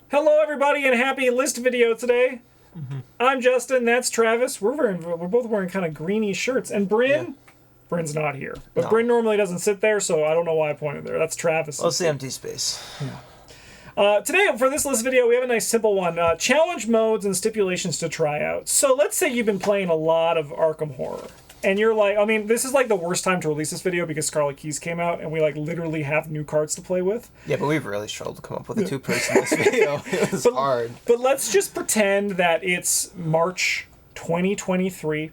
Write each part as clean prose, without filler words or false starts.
Hello, everybody, and happy list video today. I'm Justin. That's Travis. We're both wearing kind of greeny shirts, and Bryn. Yeah. Bryn's not here, but no. Bryn normally doesn't sit there, so I don't know why I pointed there. That's Travis. Oh, it's the empty space. Yeah. Today, for this list video, we have a nice simple one. Challenge modes and stipulations to try out. So let's say you've been playing a lot of Arkham Horror. And you're like, I mean, this is like the worst time to release this video because Scarlet Keys came out and we like literally have new cards to play with. Yeah, but we've really struggled to come up with a two-person list video. It was hard. But let's just pretend that it's March 2023.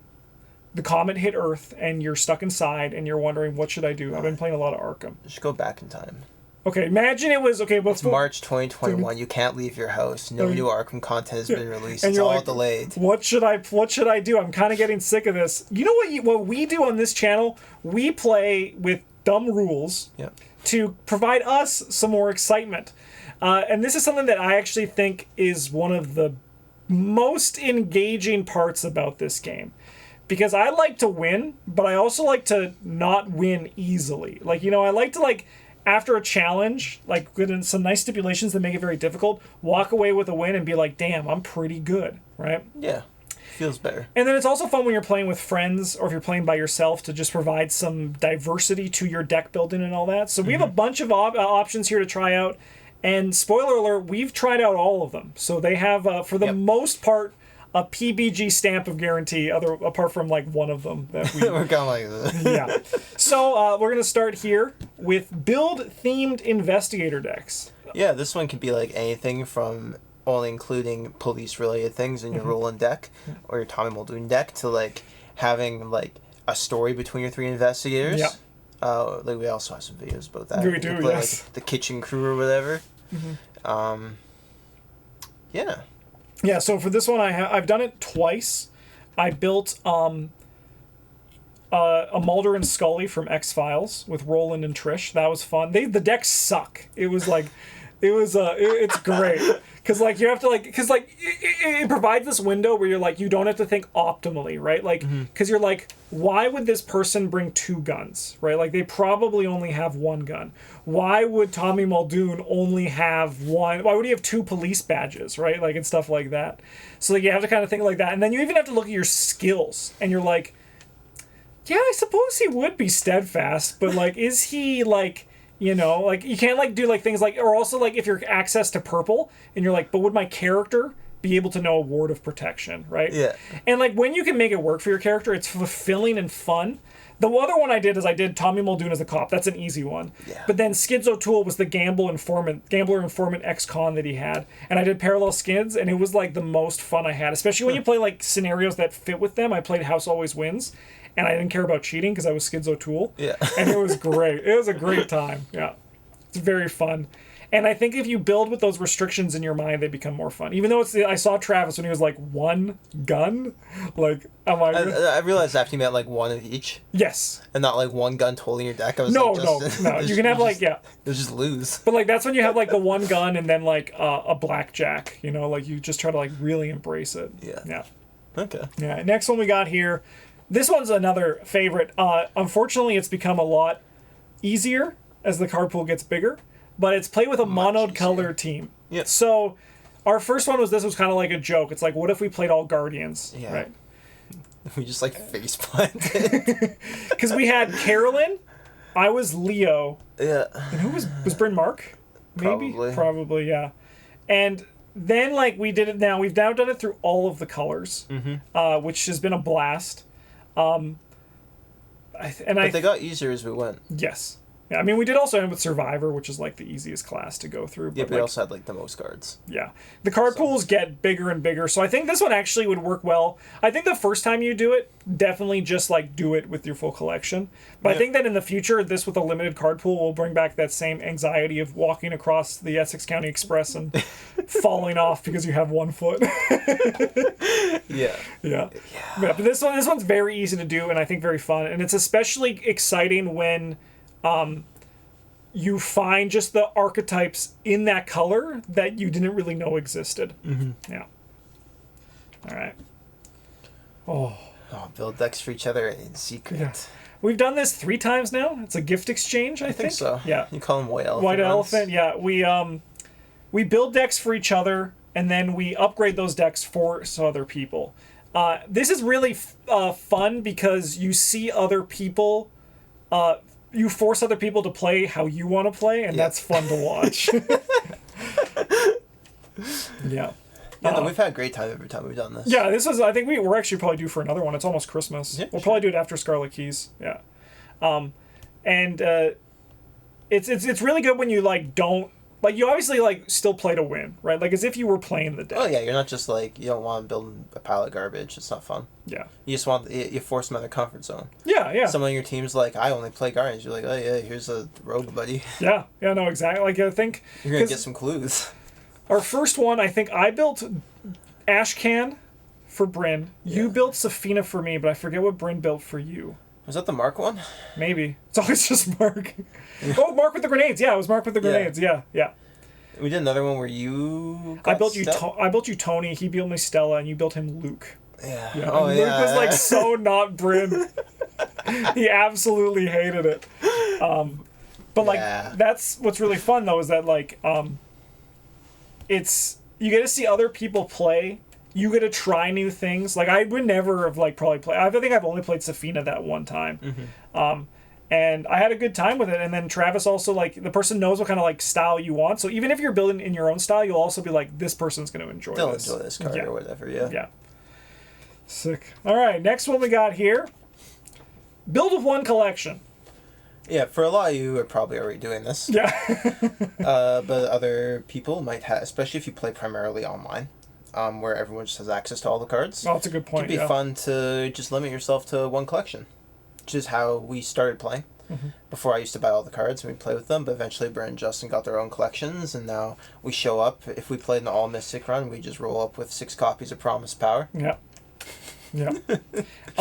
The comet hit Earth and you're stuck inside and you're wondering, what should I do? I've been playing a lot of Arkham. Just go back in time. Okay, imagine it was... Okay, it's March 2021. You can't leave your house. No new Arkham content has been released. It's all delayed. What should I do? I'm kind of getting sick of this. You know what we do on this channel? We play with dumb rules to provide us some more excitement. And this is something that I actually think is one of the most engaging parts about this game. Because I like to win, but I also like to not win easily. Like, you know, I like to, like... after a challenge, like with some nice stipulations that make it very difficult, walk away with a win and be like, damn, I'm pretty good, right? Yeah, feels better. And then it's also fun when you're playing with friends or if you're playing by yourself to just provide some diversity to your deck building and all that. So we have a bunch of options here to try out. And spoiler alert, we've tried out all of them. So they have, for the most part, a PBG stamp of guarantee, apart from like one of them that we we're kind of like this. Yeah. So we're gonna start here with build themed investigator decks. Yeah, this one could be like anything from only including police related things in your Roland deck or your Tommy Muldoon deck to like having like a story between your three investigators. Yeah. Like we also have some videos about that. We do, play, yes. Like, the kitchen crew or whatever. Yeah. Yeah, so for this one, I've done it twice. I built a Mulder and Scully from X-Files with Roland and Trish. That was fun. The decks suck. It was like, it's great. Because, like, you have to, like, because, like, it provides this window where you're, like, you don't have to think optimally, right? Like, because you're, like, why would this person bring two guns, right? Like, they probably only have one gun. Why would Tommy Muldoon only have one? Why would he have two police badges, right? Like, and stuff like that. So, like, you have to kind of think like that. And then you even have to look at your skills. And you're like, yeah, I suppose he would be steadfast. But, like, is he, like... You know, like, you can't, like, do, like, things like... Or also, like, if you're access to purple, and you're like, but would my character be able to know a ward of protection, right? Yeah. And, like, when you can make it work for your character, it's fulfilling and fun. The other one I did is I did Tommy Muldoon as a cop. That's an easy one. Yeah. But then Skids O'Toole was the gambler informant ex-con that he had. And I did Parallel Skids, and it was, like, the most fun I had. Especially when you play, like, scenarios that fit with them. I played House Always Wins. And I didn't care about cheating because I was Skids O'Toole. Yeah. And it was great. It was a great time. Yeah. It's very fun. And I think if you build with those restrictions in your mind, they become more fun. Even though I saw Travis when he was like, one gun? Like, I'm like... I realized after you meant like one of each. Yes. And not like one gun totally in your deck. I was no. You can have like, yeah. You'll just lose. But like, that's when you have like the one gun and then like a blackjack. You know, like you just try to like really embrace it. Yeah. Yeah. Okay. Yeah. Next one we got here. This one's another favorite. Unfortunately, it's become a lot easier as the card pool gets bigger, but it's play with a monoed color team. Yeah. So our first one was kind of like a joke. It's like, what if we played all Guardians? Yeah. Right. We just like face planted. Because we had Carolyn, I was Leo. Yeah. And who was Bryn Mark? Maybe? Probably, yeah. And then like we did it now. We've now done it through all of the colors, which has been a blast. But they got easier as we went. Yes. Yeah, I mean, we did also end with Survivor, which is like the easiest class to go through. Yeah, but we also had like the most cards. Yeah. The card pools get bigger and bigger, so I think this one actually would work well. I think the first time you do it, definitely just like do it with your full collection. But I think that in the future, this with a limited card pool will bring back that same anxiety of walking across the Essex County Express and falling off because you have 1 foot. Yeah. But this one's very easy to do and I think very fun. And it's especially exciting when you find just the archetypes in that color that you didn't really know existed. Yeah. All right. Oh, build decks for each other in secret. Yeah. We've done this 3 times now. It's a gift exchange, I think. So. Yeah. You call them white elephant. White elephant, yeah. we build decks for each other, and then we upgrade those decks for some other people. This is really fun because you see other people, you force other people to play how you want to play, and that's fun to watch. Yeah. Yeah, no, we've had a great time every time we've done this. Yeah, this is. I think we're actually probably due for another one. It's almost Christmas. Yeah, we'll probably do it after Scarlet Keys. Yeah, it's really good when you like don't like you obviously like still play to win, right? Like as if you were playing the deck. Oh yeah, you're not just like you don't want to build a pile of garbage. It's not fun. Yeah. You just want you force them out of their comfort zone. Yeah. Some of your teams like I only play Guardians. You're like, oh yeah, here's a rogue buddy. Yeah. No, exactly. Like I think you're gonna get some clues. Our first one, I think I built Ashcan for Bryn. You built Safina for me, but I forget what Bryn built for you. Was that the Mark one? Maybe. It's always just Mark. Oh, Mark with the grenades. Yeah, it was Mark with the grenades. Yeah. We did another one where you. I built you Tony. He built me Stella, and you built him Luke. Yeah. Oh, Luke was like so not Bryn. He absolutely hated it. But like that's what's really fun though is that like it's you get to see other people play. You get to try new things. Like I would never have like probably played. I think I've only played Safina that one time, and I had a good time with it. And then Travis also like the person knows what kind of like style you want. So even if you're building in your own style, you'll also be like this person's going to enjoy. They'll this. enjoy this card or whatever. Yeah. Yeah. Sick. All right, next one we got here. Build with one collection. Yeah, for a lot of you are probably already doing this. Yeah. But other people might have, especially if you play primarily online, where everyone just has access to all the cards. Oh, that's a good point. It'd be fun to just limit yourself to one collection, which is how we started playing. Before I used to buy all the cards and we'd play with them, but eventually Brent and Justin got their own collections, and now we show up. If we played an all Mystic run, we just roll up with 6 copies of Promised Power. Yeah.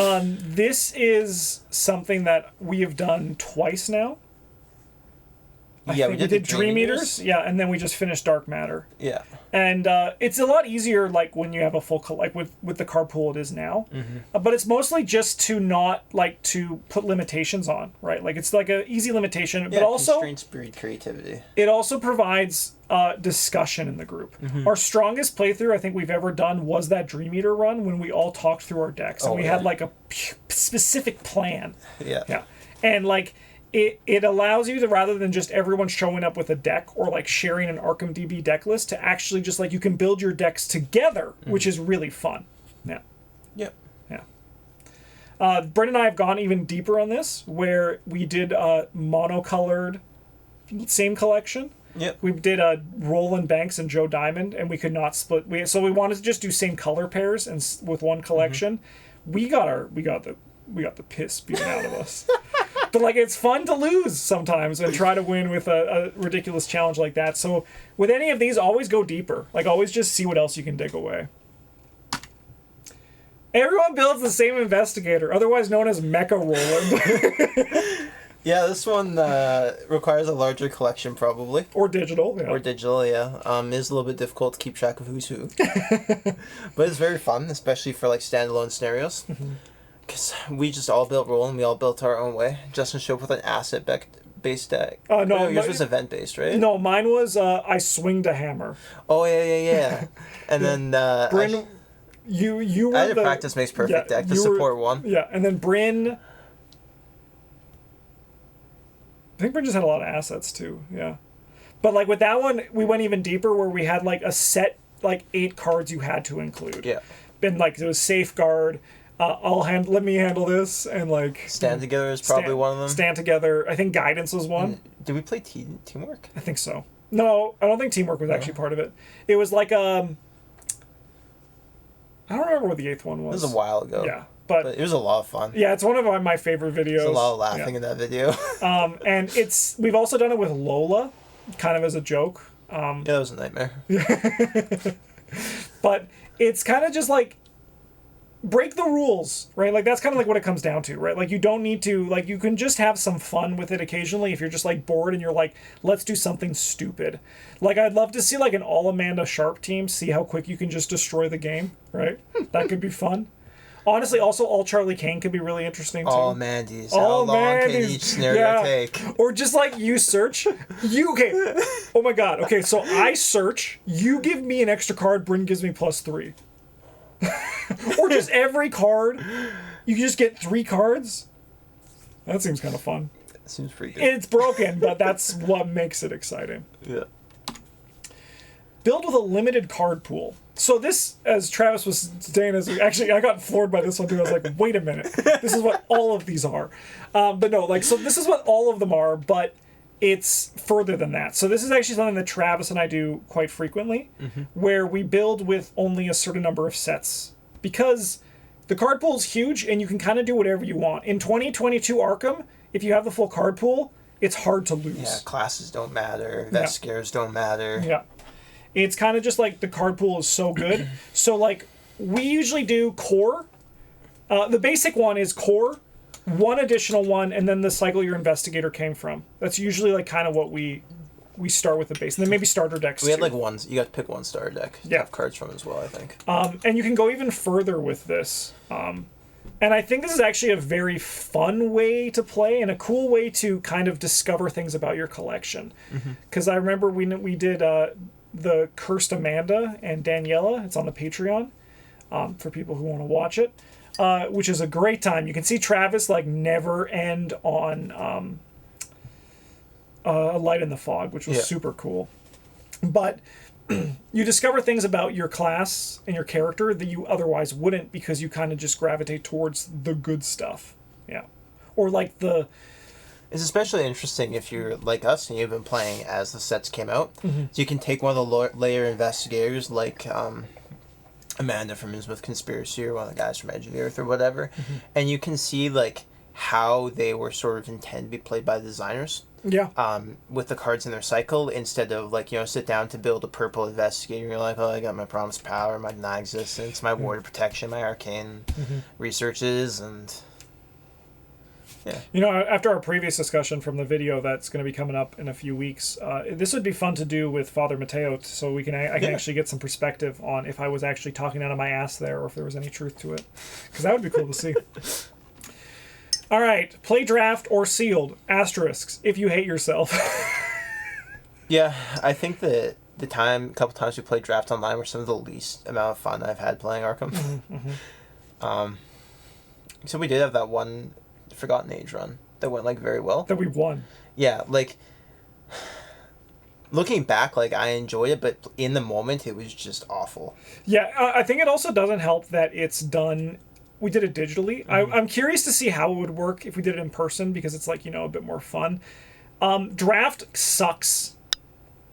This is something that we have done twice now. I think we did Dream Eaters. Yeah, and then we just finished Dark Matter. Yeah. And it's a lot easier, like, when you have a full... Like, with the card pool it is now. But it's mostly just to not, like, to put limitations on, right? Like, it's like an easy limitation. Yeah, but also... constraints breed creativity. It also provides discussion in the group. Our strongest playthrough I think we've ever done was that Dream Eater run when we all talked through our decks. And we had, like, a specific plan. Yeah. And, like... It allows you to, rather than just everyone showing up with a deck or like sharing an Arkham DB deck list, to actually just like you can build your decks together, which is really fun. Yeah. Yep. Yeah. Brent and I have gone even deeper on this, where we did monocolored same collection. Yep. We did Roland Banks and Joe Diamond, and we could not split. So we wanted to just do same color pairs and with one collection. We got the piss beaten out of us. But, like, it's fun to lose sometimes and try to win with a ridiculous challenge like that. So, with any of these, always go deeper. Like, always just see what else you can dig away. Everyone builds the same Investigator, otherwise known as Mecha Roland. Yeah, this one requires a larger collection, probably. Or digital, yeah. Or digital, yeah. It is a little bit difficult to keep track of who's who. But it's very fun, especially for, like, standalone scenarios. Because we just all built Roland, we all built our own way. Justin showed up with an asset-based deck. No, yours was event-based, right? No, mine was I swinged a hammer. Oh, yeah. And then... Bryn, you were I had a practice makes perfect deck to support one. Yeah, and then Bryn... I think Bryn just had a lot of assets, too, yeah. But, like, with that one, we went even deeper, where we had, like, a set, like, 8 cards you had to include. Yeah. And, like, it was Safeguard... let me handle this, and like Stand Together is probably one of them. Stand Together. I think Guidance was one. Did we play Teamwork? I think so. No, I don't think Teamwork was actually part of it. It was like I don't remember what the 8th one was. It was a while ago. Yeah, but it was a lot of fun. Yeah, it's one of my favorite videos. There's a lot of laughing in that video. And we've also done it with Lola, kind of as a joke. Yeah, that was a nightmare. But it's kind of just like. Break the rules, right? Like, that's kind of like what it comes down to, right? Like, you don't need to, like, you can just have some fun with it occasionally if you're just, like, bored and you're like, let's do something stupid. Like, I'd love to see, like, an all Amanda Sharp team, see how quick you can just destroy the game, right? That could be fun. Honestly, also all Charlie Kane could be really interesting too. All Mandy's. How long can each scenario take? Or just like you search. Okay. Oh my god. Okay, so I search. You give me an extra card. Bryn gives me +3. Or just every card. You just get 3 cards. That seems kind of fun. That seems pretty good. It's broken, but that's what makes it exciting. Yeah. Build with a limited card pool. So this, as Travis was saying, actually I got floored by this one too. I was like, wait a minute, this is what all of these are. But no, like, so this is what all of them are, but it's further than that. So this is actually something that Travis and I do quite frequently, where we build with only a certain number of sets. Because the card pool is huge and you can kind of do whatever you want. In 2022 Arkham, if you have the full card pool, it's hard to lose. Yeah, classes don't matter, investigators don't matter. Yeah. It's kind of just like the card pool is so good. So like we usually do core. The basic one is core, 1 additional one, and then the cycle your investigator came from. That's usually like kind of what we start with the base, and then maybe starter decks. We had like ones. You got to pick one starter deck. Yeah, have cards from as well, I think. And you can go even further with this. And I think this is actually a very fun way to play and a cool way to kind of discover things about your collection. Because I remember we did the Cursed Amanda and Daniela. It's on the Patreon for people who want to watch it, which is a great time. You can see Travis like never end on a Light in the Fog, which was super cool. But you discover things about your class and your character that you otherwise wouldn't, because you kind of just gravitate towards the good stuff. Yeah. Or like the... It's especially interesting if you're like us and you've been playing as the sets came out. So you can take one of the layer investigators like Amanda from Innsmouth Conspiracy or one of the guys from Edge of the Earth or whatever, and you can see like how they were sort of intended to be played by the designers. Yeah. With the cards in their cycle, instead of like, sit down to build a purple investigator. You're like, oh, I got my promised power, my deny existence, my ward of protection, my arcane researches, and yeah. After our previous discussion from the video that's going to be coming up in a few weeks, this would be fun to do with Father Mateo, so I can actually get some perspective on if I was actually talking out of my ass there, or if there was any truth to it, because that would be cool to see. All right, play draft or sealed. Asterisks if you hate yourself. Yeah, I think that the couple times we played draft online were some of the least amount of fun I've had playing Arkham. So we did have that one Forgotten Age run that went like very well. That we won. Yeah, like looking back, like I enjoyed it, but in the moment it was just awful. Yeah, I think it also doesn't help that it's done. We did it digitally. I'm curious to see how it would work if we did it in person, because it's like, a bit more fun. Draft sucks.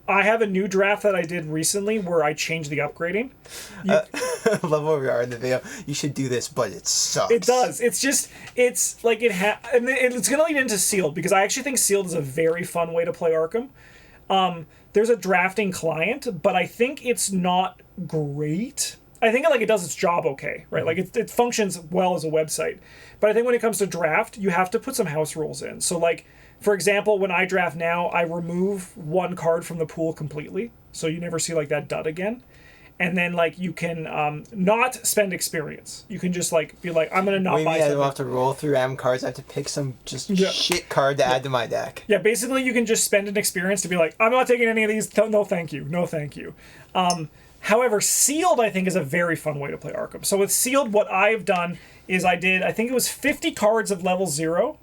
I have a new draft that I did recently where I changed the upgrading. I love where we are in the video. You should do this, but it sucks. It does. It's like and it's going to lead into Sealed, because I actually think Sealed is a very fun way to play Arkham. There's a drafting client, but I think it's not great. I think it does its job okay, right? Like it functions well as a website. But I think when it comes to draft, you have to put some house rules in. So like, for example, when I draft now, I remove 1 card from the pool completely. So you never see like that dud again. And then like you can not spend experience. You can just like be like, I'm going to not buy something. I don't have to roll through M cards. I have to pick some shit card to add to my deck. Yeah, basically you can just spend an experience to be like, I'm not taking any of these. No, thank you. No, thank you. However, Sealed, I think, is a very fun way to play Arkham. So with Sealed, what I've done is I think it was 50 cards of level 0.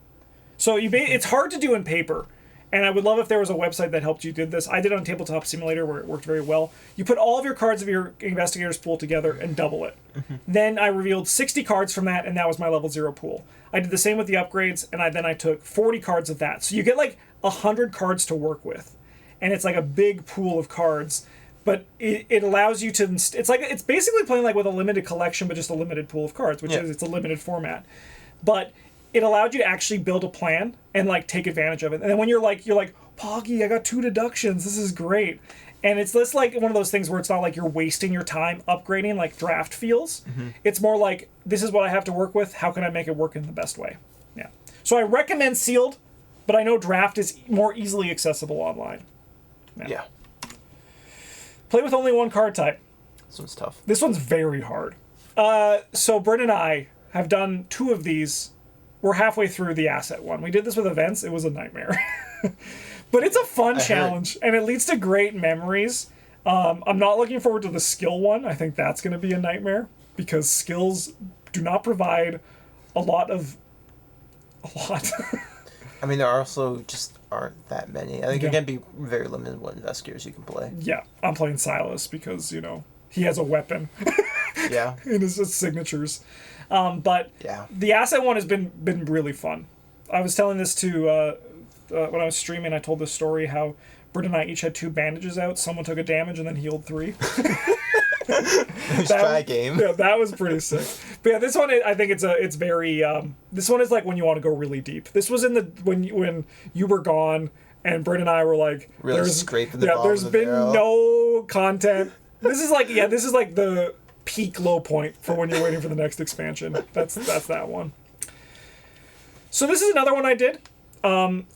So it's hard to do in paper. And I would love if there was a website that helped you do this. I did it on Tabletop Simulator, where it worked very well. You put all of your cards of your Investigator's pool together and double it. Then I revealed 60 cards from that, and that was my level 0 pool. I did the same with the upgrades, and then I took 40 cards of that. So you get like 100 cards to work with. And it's like a big pool of cards. But it allows you to... It's basically playing like with a limited collection, but just a limited pool of cards, which is, it's a limited format. But it allowed you to actually build a plan and like take advantage of it. And then when you're like, Poggy, I got 2 deductions. This is great. And it's less like one of those things where it's not like you're wasting your time upgrading like draft feels. It's more like, this is what I have to work with. How can I make it work in the best way? Yeah. So I recommend Sealed, but I know draft is more easily accessible online. Yeah. Play with only 1 card type. This one's tough. This one's very hard. So Bryn and I have done 2 of these. We're halfway through the asset one. We did this with events. It was a nightmare. But it's a fun challenge, and it leads to great memories. I'm not looking forward to the skill one. I think that's going to be a nightmare, because skills do not provide a lot. I mean, there also just aren't that many. I think it can be very limited what investigators you can play. Yeah, I'm playing Silas because, he has a weapon. Yeah. In his signatures. But the asset one has been really fun. I was telling this to, when I was streaming, I told this story how Britt and I each had 2 bandages out. Someone took a damage and then healed 3. Nice try, game. Yeah, that was pretty sick. But yeah, this one, I think it's very, this one is like when you want to go really deep. This was in when you were gone and Britt and I were like, really scraping the bottom there's of the been barrel. no content. This is like the peak low point for when you're waiting for the next expansion. That's that one. So this is another one I did.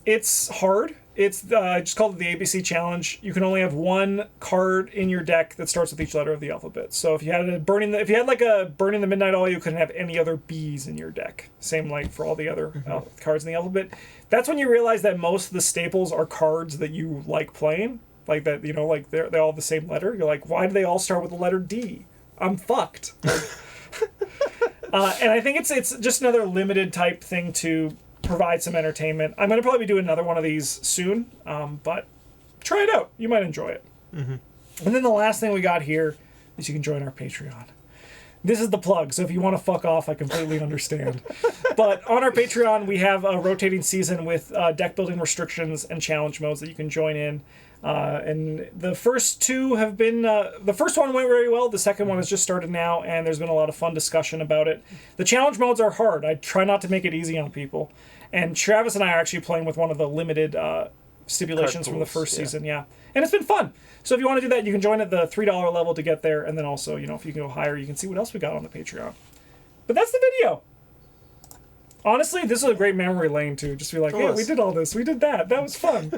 It's hard. It's I just called it the ABC challenge. You can only have 1 card in your deck that starts with each letter of the alphabet. So if you had a burning the midnight oil, you couldn't have any other B's in your deck. Same like for all the other cards in the alphabet. That's when you realize that most of the staples are cards that you like playing. Like that, like they all have the same letter. You're like, why do they all start with the letter D? I'm fucked. And I think it's just another limited type thing to provide some entertainment. I'm going to probably be doing another one of these soon, but try it out. You might enjoy it. Mm-hmm. And then the last thing we got here is you can join our Patreon. This is the plug, so if you want to fuck off, I completely understand. But on our Patreon, we have a rotating season with deck building restrictions and challenge modes that you can join in. And the first 2 have been, the first one went very well. The second one has just started now, and there's been a lot of fun discussion about it. The challenge modes are hard. I try not to make it easy on people. And Travis and I are actually playing with one of the limited stipulations from the first season, And it's been fun. So if you want to do that, you can join at the $3 level to get there. And then also, if you can go higher, you can see what else we got on the Patreon. But that's the video. Honestly, this is a great memory lane, too. Just to be like, hey, we did all this. We did that. That was fun.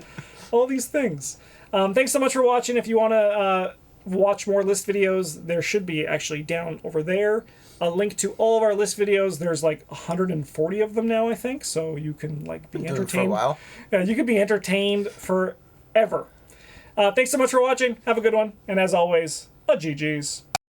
All these things. Thanks so much for watching. If you want to watch more list videos, there should be actually down over there a link to all of our list videos. There's like 140 of them now, I think. So you can be entertained for a while. Yeah, you could be entertained forever. Thanks so much for watching. Have a good one. And as always, a GG's.